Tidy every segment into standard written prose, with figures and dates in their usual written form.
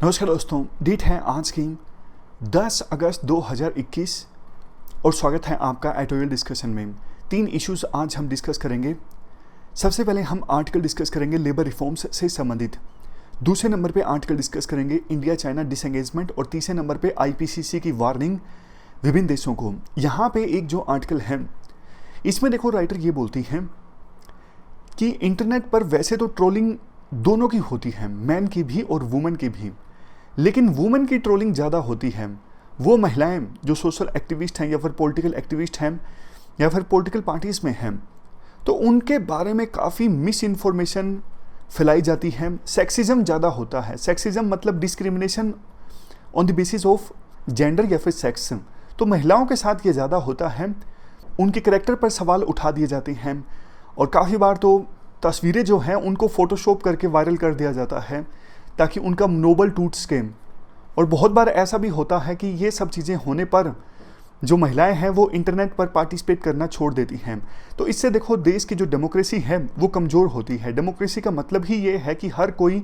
नमस्कार दोस्तों, डेट है आज की 10 अगस्त 2021 और स्वागत है आपका एडिटोरियल डिस्कशन में। 3 इश्यूज आज हम डिस्कस करेंगे। सबसे पहले हम आर्टिकल डिस्कस करेंगे लेबर रिफॉर्म्स से संबंधित। दूसरे नंबर पे आर्टिकल डिस्कस करेंगे इंडिया चाइना डिसएंगेजमेंट और तीसरे नंबर पे आईपीसीसी की वार्निंग विभिन्न देशों को। यहाँ पे एक जो आर्टिकल है इसमें देखो राइटर ये बोलती है कि इंटरनेट पर वैसे तो ट्रोलिंग दोनों की होती है, मैन की भी और वुमेन की भी, लेकिन वुमेन की ट्रोलिंग ज़्यादा होती है। वो महिलाएं जो सोशल एक्टिविस्ट हैं या फिर पॉलिटिकल एक्टिविस्ट हैं या फिर पॉलिटिकल पार्टीज़ में हैं, तो उनके बारे में काफ़ी मिस इन्फॉर्मेशन फैलाई जाती है। सेक्सिज्म ज़्यादा होता है। सेक्सिज्म मतलब discrimination on the basis of gender या फिर सेक्स। तो महिलाओं के साथ ये ज़्यादा होता है। उनके कैरेक्टर पर सवाल उठा दिए जाते हैं और काफ़ी बार तो तस्वीरें जो हैं उनको फ़ोटोशॉप करके वायरल कर दिया जाता है ताकि उनका मनोबल टूट सके। और बहुत बार ऐसा भी होता है कि ये सब चीज़ें होने पर जो महिलाएं हैं वो इंटरनेट पर पार्टिसिपेट करना छोड़ देती हैं। तो इससे देखो देश की जो डेमोक्रेसी है वो कमज़ोर होती है। डेमोक्रेसी का मतलब ही ये है कि हर कोई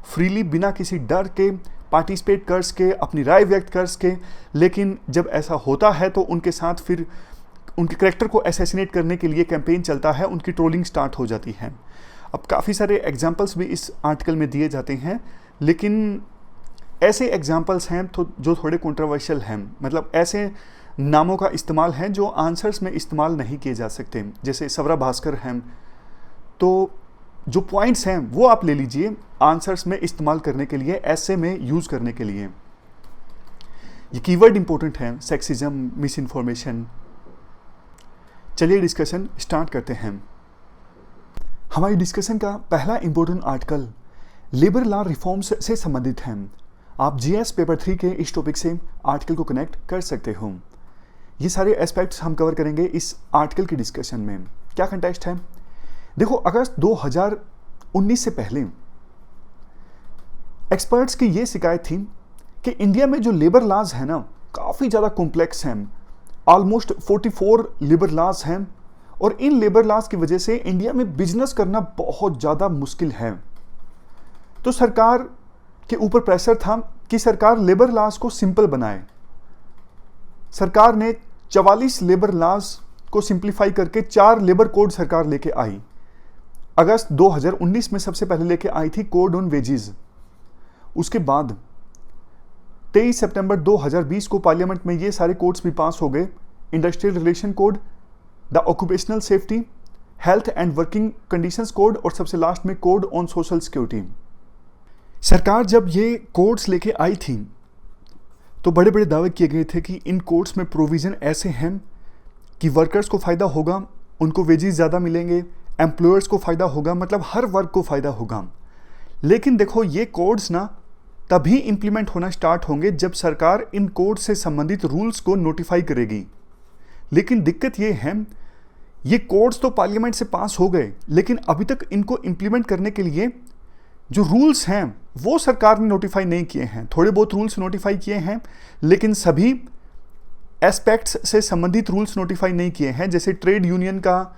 फ्रीली बिना किसी डर के पार्टिसिपेट कर सके, अपनी राय व्यक्त कर सके। लेकिन जब ऐसा होता है तो उनके साथ फिर उनके कैरेक्टर को असैसिनेट करने के लिए कैंपेन चलता है, उनकी ट्रोलिंग स्टार्ट हो जाती है। अब काफ़ी सारे एग्जाम्पल्स भी इस आर्टिकल में दिए जाते हैं, लेकिन ऐसे एग्जाम्पल्स हैं तो जो थोड़े कंट्रोवर्शियल हैं, मतलब ऐसे नामों का इस्तेमाल है जो आंसर्स में इस्तेमाल नहीं किए जा सकते, जैसे स्वरा भास्कर हैं। तो जो पॉइंट्स हैं वो आप ले लीजिए आंसर्स में इस्तेमाल करने के लिए, ऐसे में यूज़ करने के लिए। ये कीवर्ड इंपॉर्टेंट है, सेक्सिज्म, मिस इन्फॉर्मेशन। चलिए डिस्कशन स्टार्ट करते हैं। हमारी डिस्कशन का पहला important article labour law reforms से संबंधित है। आप जीएस पेपर 3 के इस टॉपिक से आर्टिकल को कनेक्ट कर सकते हो। ये सारे एस्पेक्ट्स हम कवर करेंगे इस आर्टिकल की डिस्कशन में। क्या कंटेक्स्ट है? देखो, अगस्त 2019 से पहले एक्सपर्ट्स की ये शिकायत थी कि इंडिया में जो लेबर लॉज है ना, काफ़ी ज़्यादा कॉम्प्लेक्स हैं। ऑलमोस्ट 44 लेबर लॉज हैं और इन लेबर लॉज की वजह से इंडिया में बिजनेस करना बहुत ज़्यादा मुश्किल है। तो सरकार के ऊपर प्रेशर था कि सरकार लेबर लॉज को सिंपल बनाए। सरकार ने 44 लेबर लॉज को सिंप्लीफाई करके 4 लेबर कोड सरकार लेके आई। अगस्त 2019 में सबसे पहले लेके आई थी कोड ऑन वेजेस। उसके बाद 23 सितंबर 2020 को पार्लियामेंट में ये सारे कोड्स भी पास हो गए। Industrial relation code, the occupational safety, health and working conditions code और सबसे लास्ट में कोड ऑन सोशल सिक्योरिटी। सरकार जब ये कोड्स लेके आई थी तो बड़े बड़े दावे किए गए थे कि इन कोड्स में प्रोविज़न ऐसे हैं कि वर्कर्स को फ़ायदा होगा, उनको वेजेस ज़्यादा मिलेंगे, एम्प्लॉयर्स को फ़ायदा होगा, मतलब हर वर्ग को फ़ायदा होगा। लेकिन देखो, ये कोड्स ना तभी इम्प्लीमेंट होना स्टार्ट होंगे जब सरकार इन कोड से संबंधित रूल्स को नोटिफाई करेगी। लेकिन दिक्कत ये है, ये कोड्स तो पार्लियामेंट से पास हो गए, लेकिन अभी तक इनको इम्प्लीमेंट करने के लिए जो रूल्स हैं वो सरकार ने नोटिफाई नहीं किए हैं। थोड़े बहुत रूल्स नोटिफाई किए हैं, लेकिन सभी एस्पेक्ट्स से संबंधित रूल्स नोटिफाई नहीं किए हैं। जैसे ट्रेड यूनियन का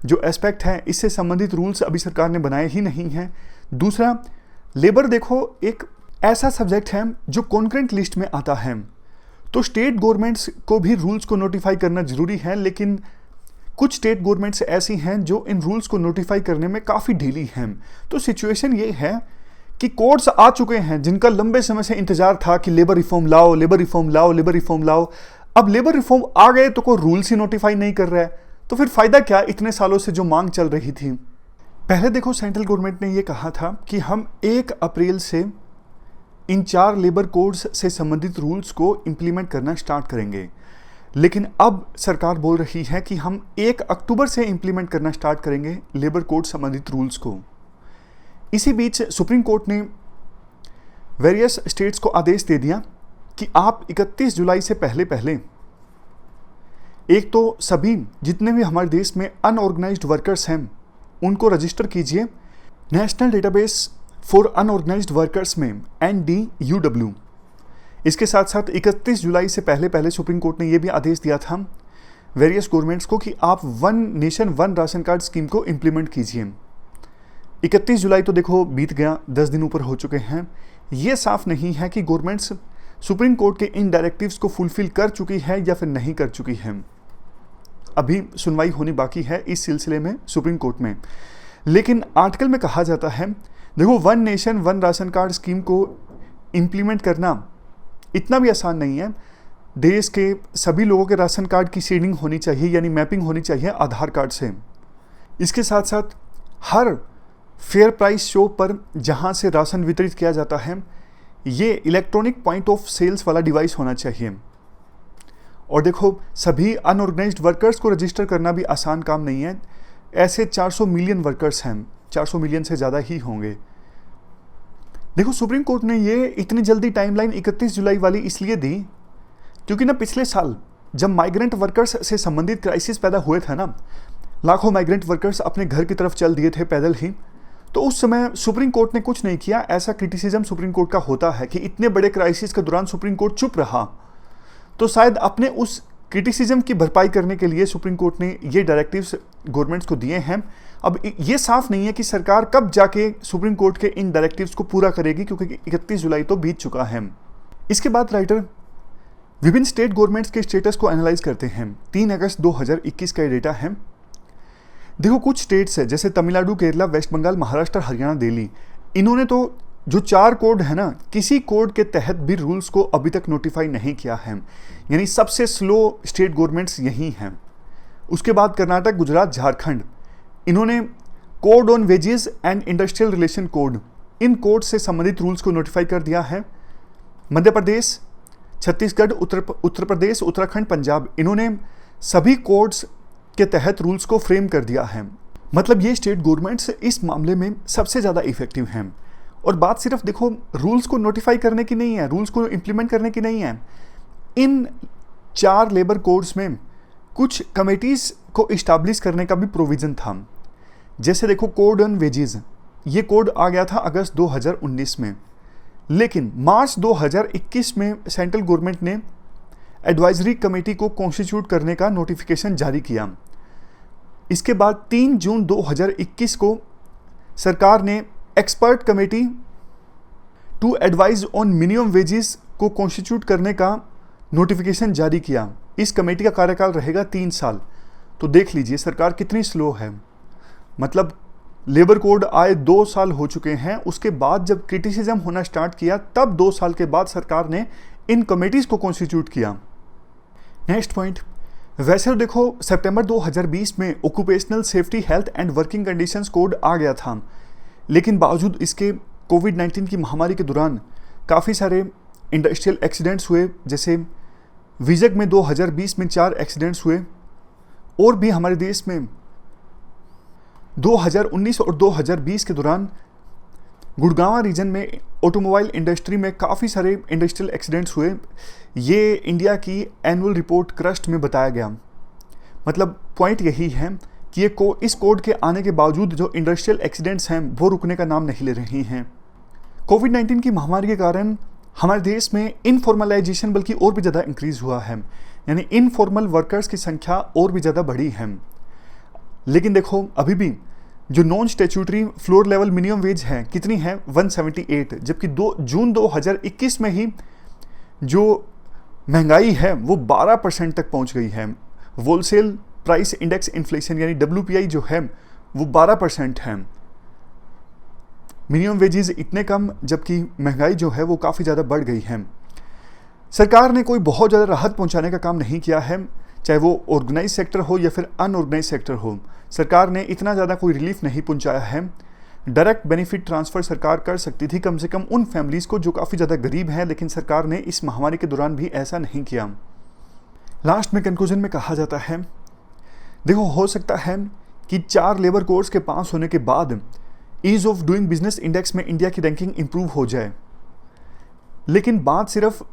जो एस्पेक्ट है, इससे संबंधित रूल्स अभी सरकार ने बनाए ही नहीं हैं। दूसरा, लेबर देखो एक ऐसा सब्जेक्ट है जो कॉन्करेंट लिस्ट में आता है, तो स्टेट गवर्नमेंट्स को भी रूल्स को नोटिफाई करना जरूरी है। लेकिन कुछ स्टेट गवर्नमेंट्स ऐसी हैं जो इन रूल्स को नोटिफाई करने में काफ़ी ढीली हैं। तो सिचुएशन ये है कि कोड्स आ चुके हैं जिनका लंबे समय से इंतजार था कि लेबर रिफॉर्म लाओ, लेबर रिफॉर्म लाओ, लेबर रिफॉर्म लाओ। अब लेबर रिफॉर्म आ गए तो कोई रूल्स ही नोटिफाई नहीं कर रहा है, तो फिर फ़ायदा क्या इतने सालों से जो मांग चल रही थी। पहले देखो, सेंट्रल गवर्नमेंट ने यह कहा था कि हम 1 अप्रैल से इन 4 लेबर कोड्स से संबंधित रूल्स को इंप्लीमेंट करना स्टार्ट करेंगे। लेकिन अब सरकार बोल रही है कि हम 1 अक्टूबर से इंप्लीमेंट करना स्टार्ट करेंगे लेबर कोड संबंधित रूल्स को। इसी बीच सुप्रीम कोर्ट ने वेरियस स्टेट्स को आदेश दे दिया कि आप 31 जुलाई से पहले पहले एक तो सभी जितने भी हमारे देश में अनऑर्गेनाइज्ड वर्कर्स हैं उनको रजिस्टर कीजिए national database for unorganised workers में, NDUW। इसके साथ साथ 31 जुलाई से पहले पहले सुप्रीम कोर्ट ने यह भी आदेश दिया था वेरियस गवर्नमेंट्स को कि आप 1 नेशन 1 राशन कार्ड स्कीम को इम्प्लीमेंट कीजिए। 31 जुलाई तो देखो बीत गया, 10 दिन ऊपर हो चुके हैं। ये साफ नहीं है कि गवर्नमेंट्स सुप्रीम कोर्ट के इन डायरेक्टिव्स को फुलफिल कर चुकी है या फिर नहीं कर चुकी है। अभी सुनवाई होनी बाकी है इस सिलसिले में सुप्रीम कोर्ट में। लेकिन आर्टिकल में कहा जाता है, देखो, one nation one ration card scheme को इम्प्लीमेंट करना इतना भी आसान नहीं है। देश के सभी लोगों के राशन कार्ड की शेडिंग होनी चाहिए, यानी मैपिंग होनी चाहिए आधार कार्ड से। इसके साथ साथ हर फेयर प्राइस शॉप पर जहां से राशन वितरित किया जाता है, ये इलेक्ट्रॉनिक पॉइंट ऑफ सेल्स वाला डिवाइस होना चाहिए। और देखो, सभी अनऑर्गेनाइज्ड वर्कर्स को रजिस्टर करना भी आसान काम नहीं है। ऐसे 400 मिलियन वर्कर्स हैं, 400 मिलियन से ज़्यादा ही होंगे। देखो, सुप्रीम कोर्ट ने ये इतनी जल्दी टाइमलाइन 31 जुलाई वाली इसलिए दी क्योंकि ना पिछले साल जब माइग्रेंट वर्कर्स से संबंधित क्राइसिस पैदा हुए थे ना, लाखों माइग्रेंट वर्कर्स अपने घर की तरफ चल दिए थे पैदल ही, तो उस समय सुप्रीम कोर्ट ने कुछ नहीं किया। ऐसा क्रिटिसिज्म सुप्रीम कोर्ट का होता है कि इतने बड़े क्राइसिस के दौरान सुप्रीम कोर्ट चुप रहा। तो शायद अपने उस क्रिटिसिज्म की भरपाई करने के लिए सुप्रीम कोर्ट ने ये डायरेक्टिव्स गवर्नमेंट्स को दिए हैं। अब ये साफ नहीं है कि सरकार कब जाके सुप्रीम कोर्ट के इन डायरेक्टिव्स को पूरा करेगी, क्योंकि 31 जुलाई तो बीत चुका है। इसके बाद राइटर विभिन्न स्टेट गवर्नमेंट्स के स्टेटस को एनालाइज करते हैं। 3 अगस्त 2021 का ये डेटा है। देखो, कुछ स्टेट्स है जैसे तमिलनाडु, केरला, वेस्ट बंगाल, महाराष्ट्र, हरियाणा, दिल्ली, इन्होंने तो जो 4 कोड है ना, किसी कोड के तहत भी रूल्स को अभी तक नोटिफाई नहीं किया है, यानी सबसे स्लो स्टेट गवर्नमेंट्स यही हैं। उसके बाद कर्नाटक, गुजरात, झारखंड, इन्होंने code on wages and industrial relation code, in code से संबंधित रूल्स को नोटिफाई कर दिया है। मध्य प्रदेश, छत्तीसगढ़, उत्तर प्रदेश, उत्तराखंड, पंजाब, इन्होंने सभी कोड्स के तहत रूल्स को फ्रेम कर दिया है। मतलब ये स्टेट गवर्नमेंट्स इस मामले में सबसे ज़्यादा इफेक्टिव हैं। और बात सिर्फ देखो रूल्स को नोटिफाई करने की नहीं है, रूल्स को इम्प्लीमेंट करने की नहीं है। इन 4 लेबर कोड्स में कुछ कमेटीज़ को इस्टाब्लिश करने का भी प्रोविज़न था। जैसे देखो, कोड ऑन वेजेस, ये कोड आ गया था अगस्त 2019 में, लेकिन मार्च 2021 में सेंट्रल गवर्नमेंट ने एडवाइजरी कमेटी को कॉन्स्टिट्यूट करने का नोटिफिकेशन जारी किया। इसके बाद 3 जून 2021 को सरकार ने expert committee to advise on minimum wages को कॉन्स्टिट्यूट करने का नोटिफिकेशन जारी किया। इस कमेटी का कार्यकाल रहेगा 3 साल। तो देख लीजिए सरकार कितनी स्लो है। मतलब लेबर कोड आए 2 साल हो चुके हैं, उसके बाद जब क्रिटिसिज्म होना स्टार्ट किया तब 2 साल के बाद सरकार ने इन कमेटीज़ को कॉन्स्टिट्यूट किया। नेक्स्ट पॉइंट, वैसे तो देखो सितंबर 2020 में occupational safety, health and working conditions code आ गया था, लेकिन बावजूद इसके कोविड-19 की महामारी के दौरान काफ़ी सारे इंडस्ट्रियल एक्सीडेंट्स हुए। जैसे विजग में 2020 में 4 एक्सीडेंट्स हुए, और भी हमारे देश में 2019 और 2020 के दौरान गुड़गांव रीजन में ऑटोमोबाइल इंडस्ट्री में काफ़ी सारे इंडस्ट्रियल एक्सीडेंट्स हुए। ये इंडिया की एनुअल रिपोर्ट क्रस्ट में बताया गया। मतलब पॉइंट यही है कि इस कोड के आने के बावजूद जो इंडस्ट्रियल एक्सीडेंट्स हैं वो रुकने का नाम नहीं ले रही हैं। कोविड-19 की महामारी के कारण हमारे देश में इनफॉर्मलाइजेशन बल्कि और भी ज़्यादा इंक्रीज़ हुआ है, यानी इनफॉर्मल वर्कर्स की संख्या और भी ज़्यादा बढ़ी है। लेकिन देखो अभी भी जो non statutory floor level minimum wage है कितनी है, 178, जबकि जून 2021 में ही जो महंगाई है वो 12% तक पहुंच गई है। होलसेल प्राइस इंडेक्स इन्फ्लेशन यानी WPI जो है वो 12% है। मिनिमम वेजेस इतने कम, जबकि महंगाई जो है वो काफ़ी ज़्यादा बढ़ गई है। सरकार ने कोई बहुत ज़्यादा राहत पहुंचाने का काम नहीं किया है, चाहे वो ऑर्गेनाइज सेक्टर हो या फिर अनऑर्गेनाइज सेक्टर हो। सरकार ने इतना ज़्यादा कोई रिलीफ नहीं पहुंचाया है। डायरेक्ट बेनिफिट ट्रांसफ़र सरकार कर सकती थी कम से कम उन फैमिलीज़ को जो काफ़ी ज़्यादा गरीब हैं, लेकिन सरकार ने इस महामारी के दौरान भी ऐसा नहीं किया। लास्ट में कंक्लूजन में कहा जाता है, देखो हो सकता है कि 4 लेबर कोड्स के पास होने के बाद ease of doing business index में इंडिया की रैंकिंग इंप्रूव हो जाए, लेकिन बात सिर्फ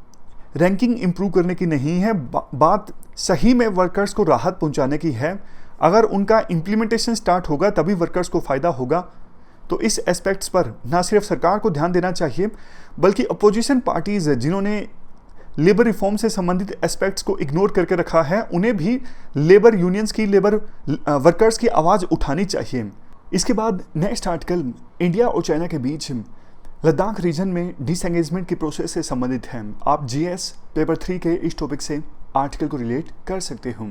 रैंकिंग इंप्रूव करने की नहीं है, बात सही में वर्कर्स को राहत पहुंचाने की है। अगर उनका इम्प्लीमेंटेशन स्टार्ट होगा तभी वर्कर्स को फ़ायदा होगा। तो इस एस्पेक्ट्स पर ना सिर्फ सरकार को ध्यान देना चाहिए, बल्कि अपोजिशन पार्टीज़ जिन्होंने लेबर रिफॉर्म से संबंधित एस्पेक्ट्स को इग्नोर करके रखा है, उन्हें भी लेबर यूनियंस की, लेबर वर्कर्स की आवाज़ उठानी चाहिए। इसके बाद नेक्स्ट आर्टिकल, इंडिया और चाइना के बीच लद्दाख रीजन में डिसएंगेजमेंट की प्रोसेस से संबंधित है। आप जीएस पेपर 3 के इस टॉपिक से आर्टिकल को रिलेट कर सकते हो।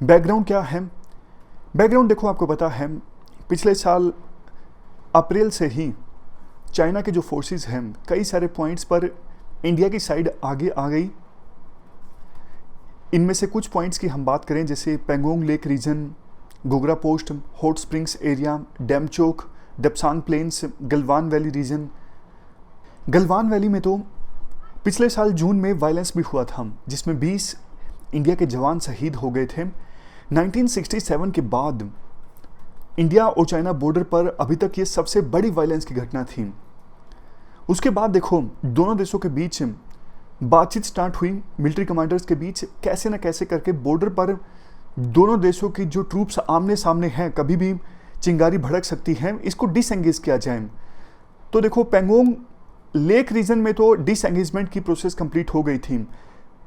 बैकग्राउंड क्या है? बैकग्राउंड देखो, आपको पता है पिछले साल अप्रैल से ही चाइना के जो फोर्सेस हैं कई सारे पॉइंट्स पर इंडिया की साइड आगे आ गई। इनमें से कुछ पॉइंट्स की हम बात करें, जैसे Pangong lake region, Gogra post, hot springs area, Demchok, Depsang plains, Galwan valley region. Galwan valley में तो पिछले साल जून में वायलेंस भी हुआ था, जिसमें 20 इंडिया के जवान शहीद हो गए थे। 1967 के बाद इंडिया और चाइना बॉर्डर पर अभी तक ये सबसे बड़ी वायलेंस की घटना थी। उसके बाद देखो, दोनों देशों के बीच बातचीत स्टार्ट हुई, मिलिट्री कमांडर्स के बीच कैसे न कैसे करके बॉर्डर पर दोनों देशों की जो ट्रूप्स आमने सामने हैं, कभी भी चिंगारी भड़क सकती है, इसको डिसएंगेज किया जाए। तो देखो, पेंगोंग लेक रीजन में तो डिसएंगेजमेंट की प्रोसेस कंप्लीट हो गई थी,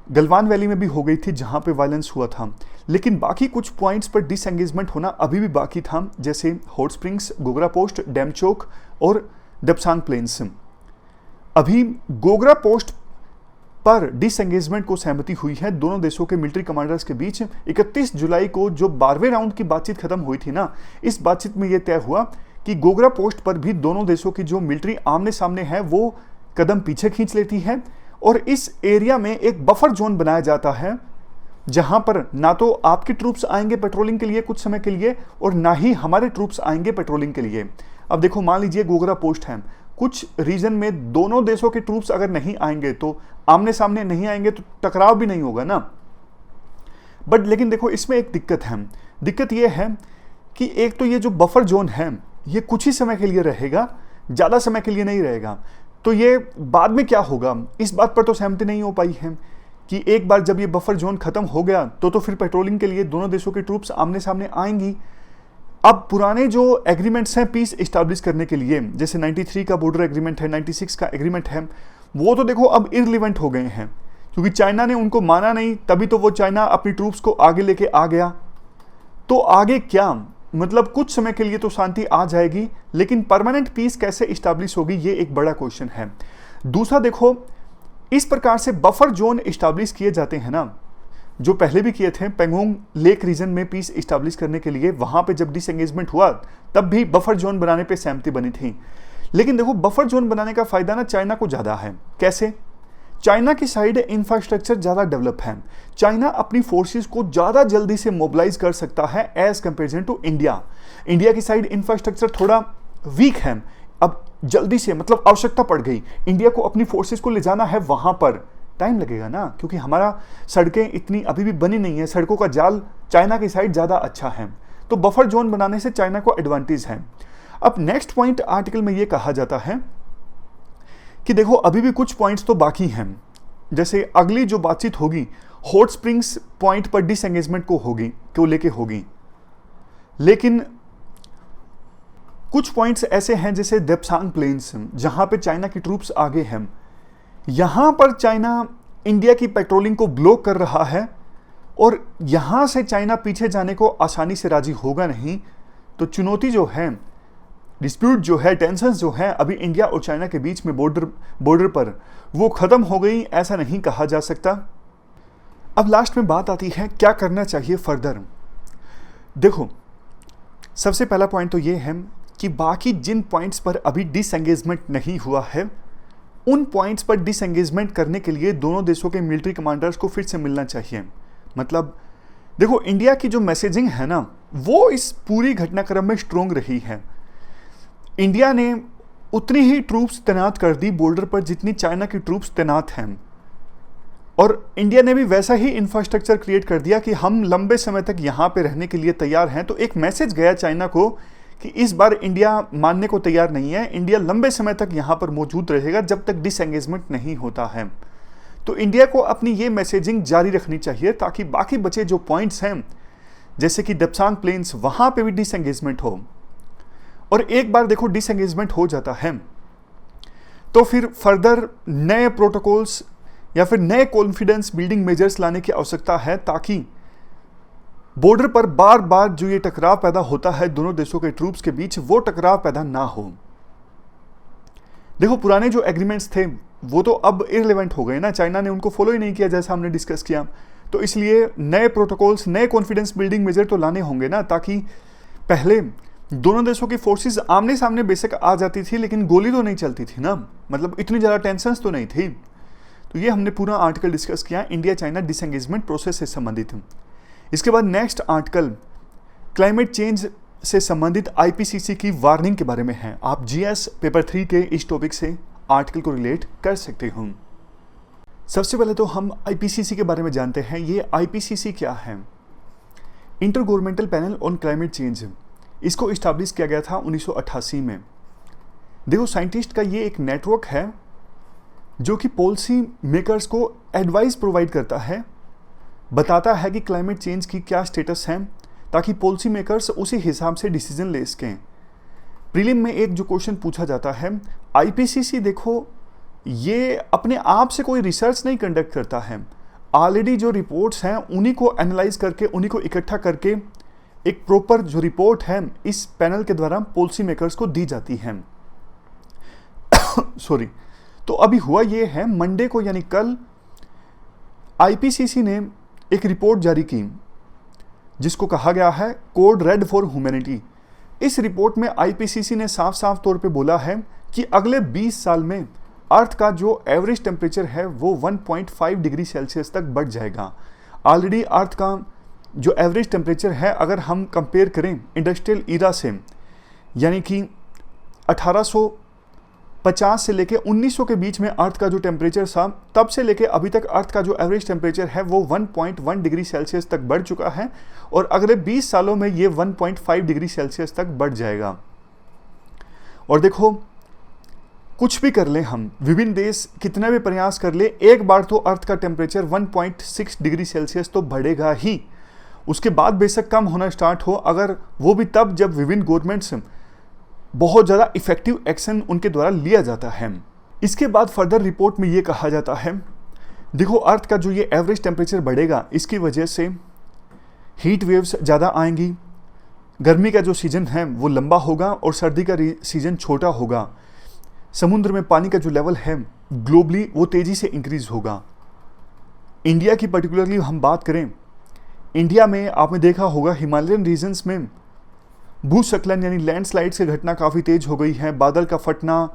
गलवान वैली में भी हो गई थी जहां पे वायलेंस हुआ था, लेकिन बाकी कुछ पॉइंट्स पर डिसएंगेजमेंट होना अभी भी बाकी था, जैसे hot springs, Gogra post, Demchok और डेप्सांग प्लेन्स। अभी गोगरा पोस्ट पर डिसएंगेजमेंट को सहमति हुई है दोनों देशों के मिलिट्री कमांडर्स के बीच। 31 जुलाई को जो 12वें राउंड की बातचीत खत्म हुई थी ना, इस बातचीत में यह तय हुआ कि गोगरा पोस्ट पर भी दोनों देशों की जो मिलिट्री आमने सामने है वो कदम पीछे खींच लेती है और इस एरिया में एक बफर जोन बनाया जाता है, जहां पर ना तो आपके ट्रूप्स आएंगे पेट्रोलिंग के लिए कुछ समय के लिए और ना ही हमारे ट्रूप्स आएंगे पेट्रोलिंग के लिए। अब देखो, मान लीजिए गोगरा पोस्ट है, कुछ रीजन में दोनों देशों के ट्रूप्स अगर नहीं आएंगे तो आमने सामने नहीं आएंगे तो टकराव भी नहीं होगा ना। बट लेकिन देखो, इसमें एक दिक्कत है। दिक्कत यह है कि एक तो ये जो बफर जोन है ये कुछ ही समय के लिए रहेगा, ज्यादा समय के लिए नहीं रहेगा। तो ये बाद में क्या होगा, इस बात पर तो सहमति नहीं हो पाई है कि एक बार जब ये बफर जोन खत्म हो गया तो फिर पेट्रोलिंग के लिए दोनों देशों के ट्रूप्स आमने सामने आएंगी। अब पुराने जो एग्रीमेंट्स हैं पीस एस्टैब्लिश करने के लिए, जैसे 93 का बॉर्डर एग्रीमेंट है, 96 का एग्रीमेंट है, वो तो देखो अब इररिलेवेंट हो गए हैं, क्योंकि चाइना ने उनको माना नहीं, तभी तो वो चाइना अपनी ट्रूप्स को आगे लेके आ गया। तो आगे क्या, मतलब कुछ समय के लिए तो शांति आ जाएगी, लेकिन परमानेंट पीस कैसे इस्टेब्लिश होगी, ये एक बड़ा क्वेश्चन है। दूसरा देखो, इस प्रकार से बफर जोन इस्टेब्लिश किए जाते हैं ना, जो पहले भी किए थे पेंगोंग लेक रीजन में पीस इस्टेब्लिश करने के लिए, वहां पे जब डिसएंगेजमेंट हुआ तब भी बफर जोन बनाने पे सहमति बनी थी। लेकिन देखो, बफर जोन बनाने का फायदा ना चाइना को ज्यादा है। कैसे? चाइना की साइड इंफ्रास्ट्रक्चर ज़्यादा डेवलप है, चाइना अपनी फोर्सेस को ज़्यादा जल्दी से मोबिलाइज कर सकता है as comparison to India. India की साइड इंफ्रास्ट्रक्चर थोड़ा वीक है, अब जल्दी से मतलब आवश्यकता पड़ गई, इंडिया को अपनी फोर्सेस को ले जाना है, वहां पर टाइम लगेगा ना, क्योंकि हमारा सड़कें इतनी अभी भी बनी नहीं है, सड़कों का जाल चाइना की साइड ज़्यादा अच्छा है। तो बफर जोन बनाने से चाइना को एडवांटेज है। अब नेक्स्ट पॉइंट आर्टिकल में यह कहा जाता है कि देखो, अभी भी कुछ पॉइंट्स तो बाकी हैं, जैसे अगली जो बातचीत होगी हॉट स्प्रिंग्स पॉइंट पर डिसएंगेजमेंट को लेके होगी, लेकिन कुछ पॉइंट्स ऐसे हैं जैसे डेप्सांग प्लेन्स, जहां पे चाइना की ट्रूप्स आगे हैं, यहां पर चाइना इंडिया की पेट्रोलिंग को ब्लॉक कर रहा है और यहां से चाइना पीछे जाने को आसानी से राजी होगा नहीं। तो चुनौती जो है, डिस्प्यूट जो है, टेंशन जो है अभी इंडिया और चाइना के बीच में बॉर्डर पर, वो खत्म हो गई ऐसा नहीं कहा जा सकता। अब लास्ट में बात आती है क्या करना चाहिए फर्दर। देखो, सबसे पहला पॉइंट तो ये है कि बाकी जिन पॉइंट्स पर अभी डिसएंगेजमेंट नहीं हुआ है, उन पॉइंट्स पर डिसएंगेजमेंट करने के लिए दोनों देशों के मिलिट्री कमांडर्स को फिर से मिलना चाहिए। मतलब देखो, इंडिया की जो मैसेजिंग है ना, वो इस पूरी घटनाक्रम में स्ट्रोंग रही है। इंडिया ने उतनी ही ट्रूप्स तैनात कर दी बॉर्डर पर जितनी चाइना की ट्रूप्स तैनात हैं, और इंडिया ने भी वैसा ही इंफ्रास्ट्रक्चर क्रिएट कर दिया कि हम लंबे समय तक यहाँ पे रहने के लिए तैयार हैं। तो एक मैसेज गया चाइना को कि इस बार इंडिया मानने को तैयार नहीं है, इंडिया लंबे समय तक यहाँ पर मौजूद रहेगा जब तक डिसएंगेजमेंट नहीं होता है। तो इंडिया को अपनी ये मैसेजिंग जारी रखनी चाहिए ताकि बाकी बचे जो पॉइंट्स हैं, जैसे कि डेप्सांग प्लेन्स, वहाँ पे भी डिसएंगेजमेंट हो। और एक बार देखो डिसएंगेजमेंट हो जाता है तो फिर फर्दर नए प्रोटोकॉल्स या फिर नए कॉन्फिडेंस बिल्डिंग मेजर्स लाने की आवश्यकता है, ताकि बॉर्डर पर बार बार जो ये टकराव पैदा होता है दोनों देशों के ट्रूप्स के बीच, वो टकराव पैदा ना हो। देखो पुराने जो एग्रीमेंट्स थे वो तो अब इररिलेवेंट हो गए ना, चाइना ने उनको फॉलो ही नहीं किया जैसा हमने डिस्कस किया। तो इसलिए नए प्रोटोकॉल्स, नए कॉन्फिडेंस बिल्डिंग मेजर तो लाने होंगे ना, ताकि पहले दोनों देशों की फोर्सेस आमने सामने बेशक आ जाती थी लेकिन गोली तो नहीं चलती थी ना, मतलब इतनी ज़्यादा टेंशन्स तो नहीं थी। तो ये हमने पूरा आर्टिकल डिस्कस किया इंडिया चाइना डिसएंगेजमेंट प्रोसेस से संबंधित। इसके बाद नेक्स्ट आर्टिकल क्लाइमेट चेंज से संबंधित आईपीसीसी की वार्निंग के बारे में है। आप जीएस पेपर 3 के इस टॉपिक से आर्टिकल को रिलेट कर सकते हो। सबसे पहले तो हम आईपीसीसी के बारे में जानते हैं। ये आईपीसीसी क्या है? Inter governmental panel on climate change. इसको इस्टेब्लिश किया गया था 1988 में। देखो साइंटिस्ट का ये एक नेटवर्क है जो कि पॉलिसी मेकर्स को एडवाइस प्रोवाइड करता है, बताता है कि क्लाइमेट चेंज की क्या स्टेटस है, ताकि पॉलिसी मेकर्स उसी हिसाब से डिसीजन ले सकें। प्रीलिम में एक जो क्वेश्चन पूछा जाता है, आईपीसीसी देखो ये अपने आप से कोई रिसर्च नहीं कंडक्ट करता है, ऑलरेडी जो रिपोर्ट्स हैं उन्हीं को एनालाइज करके, उन्हीं को इकट्ठा करके एक प्रॉपर जो रिपोर्ट है इस पैनल के द्वारा पॉलिसी मेकर्स को दी जाती है। सॉरी। तो अभी हुआ ये है, मंडे को यानी कल आईपीसीसी ने एक रिपोर्ट जारी की जिसको कहा गया है कोड रेड फॉर ह्यूमैनिटी। इस रिपोर्ट में आईपीसीसी ने साफ साफ तौर पे बोला है कि अगले 20 साल में अर्थ का जो एवरेज टेम्परेचर है वो 1.5 डिग्री सेल्सियस तक बढ़ जाएगा। ऑलरेडी अर्थ का जो एवरेज टेम्परेचर है, अगर हम कंपेयर करें इंडस्ट्रियल ईरा से, यानी कि 1850 से लेके 1900 के बीच में अर्थ का जो टेम्परेचर था, तब से लेके अभी तक अर्थ का जो एवरेज टेम्परेचर है वो 1.1 डिग्री सेल्सियस तक बढ़ चुका है और अगले 20 सालों में ये 1.5 डिग्री सेल्सियस तक बढ़ जाएगा। और देखो कुछ भी कर ले हम, विभिन्न देश कितना भी प्रयास कर ले, एक बार तो अर्थ का टेम्परेचर 1.6 डिग्री सेल्सियस तो बढ़ेगा ही। उसके बाद बेशक कम होना स्टार्ट हो, अगर वो भी तब जब विभिन्न गवर्नमेंट्स बहुत ज़्यादा इफेक्टिव एक्शन उनके द्वारा लिया जाता है। इसके बाद फर्दर रिपोर्ट में ये कहा जाता है, देखो अर्थ का जो ये एवरेज टेम्परेचर बढ़ेगा, इसकी वजह से हीट वेव्स ज़्यादा आएंगी, गर्मी का जो सीजन है वो लंबा होगा और सर्दी का सीजन छोटा होगा, समुद्र में पानी का जो लेवल है ग्लोबली वो तेज़ी से इंक्रीज होगा। इंडिया की पर्टिकुलरली हम बात करें, इंडिया में आपने देखा होगा हिमालयन रीजन्स में भूस्खलन यानी लैंडस्लाइड्स की घटना काफ़ी तेज़ हो गई है, बादल का फटना,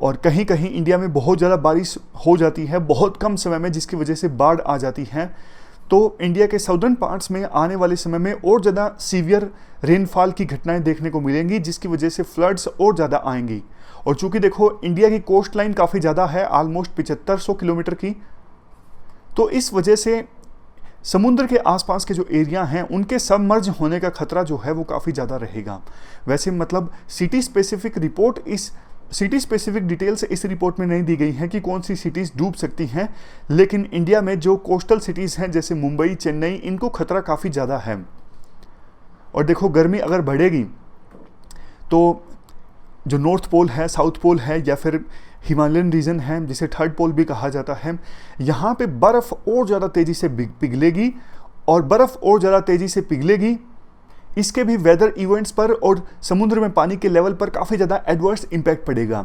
और कहीं कहीं इंडिया में बहुत ज़्यादा बारिश हो जाती है बहुत कम समय में, जिसकी वजह से बाढ़ आ जाती है। तो इंडिया के साउदर्न पार्ट्स में आने वाले समय में और ज़्यादा सीवियर रेनफॉल की घटनाएं देखने को मिलेंगी, जिसकी वजह से फ्लड्स और ज़्यादा आएंगी। और चूंकि देखो इंडिया की कोस्ट लाइन काफ़ी ज़्यादा है, ऑलमोस्ट 7500 किलोमीटर की, तो इस वजह से समुद्र के आसपास के जो एरिया हैं उनके सबमर्ज होने का खतरा जो है वो काफ़ी ज़्यादा रहेगा। वैसे मतलब सिटी स्पेसिफिक रिपोर्ट, इस सिटी स्पेसिफिक डिटेल्स इस रिपोर्ट में नहीं दी गई हैं कि कौन सी सिटीज़ डूब सकती हैं, लेकिन इंडिया में जो कोस्टल सिटीज़ हैं जैसे मुंबई, चेन्नई, इनको खतरा काफ़ी ज़्यादा है। और देखो गर्मी अगर बढ़ेगी तो जो नॉर्थ पोल है, साउथ पोल है, या फिर हिमालयन रीजन है जिसे थर्ड पोल भी कहा जाता है, यहाँ पे बर्फ़ और ज़्यादा तेज़ी से पिघलेगी, और बर्फ़ और ज़्यादा तेज़ी से पिघलेगी, इसके भी वेदर इवेंट्स पर और समुद्र में पानी के लेवल पर काफ़ी ज़्यादा एडवर्स इम्पैक्ट पड़ेगा।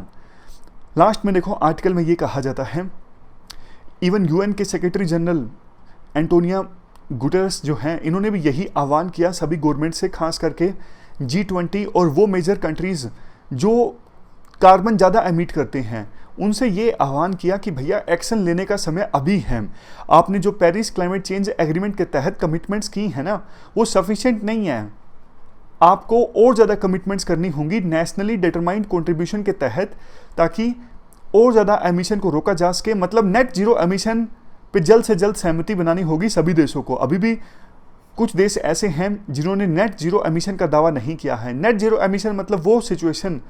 लास्ट में देखो आर्टिकल में ये कहा जाता है, इवन यूएन के सेक्रेटरी जनरल एंटोनियो गुटेरेस जो हैं, इन्होंने भी यही आह्वान किया सभी गवर्नमेंट से, खास करके G20 और वो मेजर कंट्रीज़ जो कार्बन ज़्यादा एमिट करते हैं, उनसे ये आह्वान किया कि भैया एक्शन लेने का समय अभी है। आपने जो पेरिस क्लाइमेट चेंज एग्रीमेंट के तहत कमिटमेंट्स की हैं ना, वो सफिशिएंट नहीं है, आपको और ज़्यादा कमिटमेंट्स करनी होंगी नेशनली डिटरमाइंड कंट्रीब्यूशन के तहत, ताकि और ज़्यादा एमिशन को रोका जा सके। मतलब नेट जीरो एमिशन पे जल्द से जल्द सहमति बनानी होगी सभी देशों को। अभी भी कुछ देश ऐसे हैं जिन्होंने नेट जीरो एमिशन का दावा नहीं किया है। नेट जीरो एमिशन मतलब वो सिचुएशन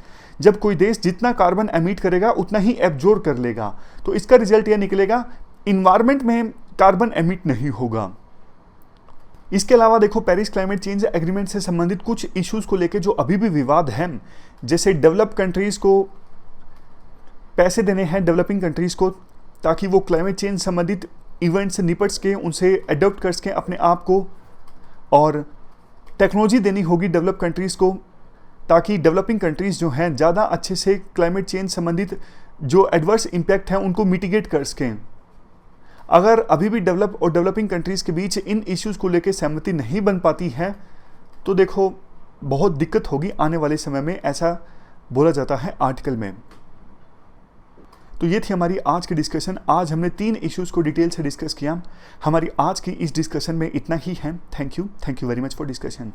जब कोई देश जितना कार्बन एमिट करेगा उतना ही एब्जॉर्ब कर लेगा, तो इसका रिजल्ट यह निकलेगा इन्वायरमेंट में कार्बन एमिट नहीं होगा। इसके अलावा देखो पेरिस क्लाइमेट चेंज एग्रीमेंट से संबंधित कुछ इश्यूज को लेकर जो अभी भी विवाद हैं, जैसे डेवलप कंट्रीज को पैसे देने हैं डेवलपिंग कंट्रीज को, ताकि वो क्लाइमेट चेंज संबंधित इवेंट से निपट सकें, उनसे एडॉप्ट कर सकें अपने आप को, और टेक्नोलॉजी देनी होगी डेवलप कंट्रीज़ को ताकि डेवलपिंग कंट्रीज़ जो हैं ज़्यादा अच्छे से क्लाइमेट चेंज संबंधित जो एडवर्स इम्पैक्ट हैं उनको मिटिगेट कर सकें। अगर अभी भी डेवलप और डेवलपिंग कंट्रीज़ के बीच इन इश्यूज़ को लेकर सहमति नहीं बन पाती है तो देखो बहुत दिक्कत होगी आने वाले समय में, ऐसा बोला जाता है आर्टिकल में। तो ये थी हमारी आज की डिस्कशन। आज हमने 3 इश्यूज़ को डिटेल से डिस्कस किया। हमारी आज की इस डिस्कशन में इतना ही है। Thank you very much for discussion.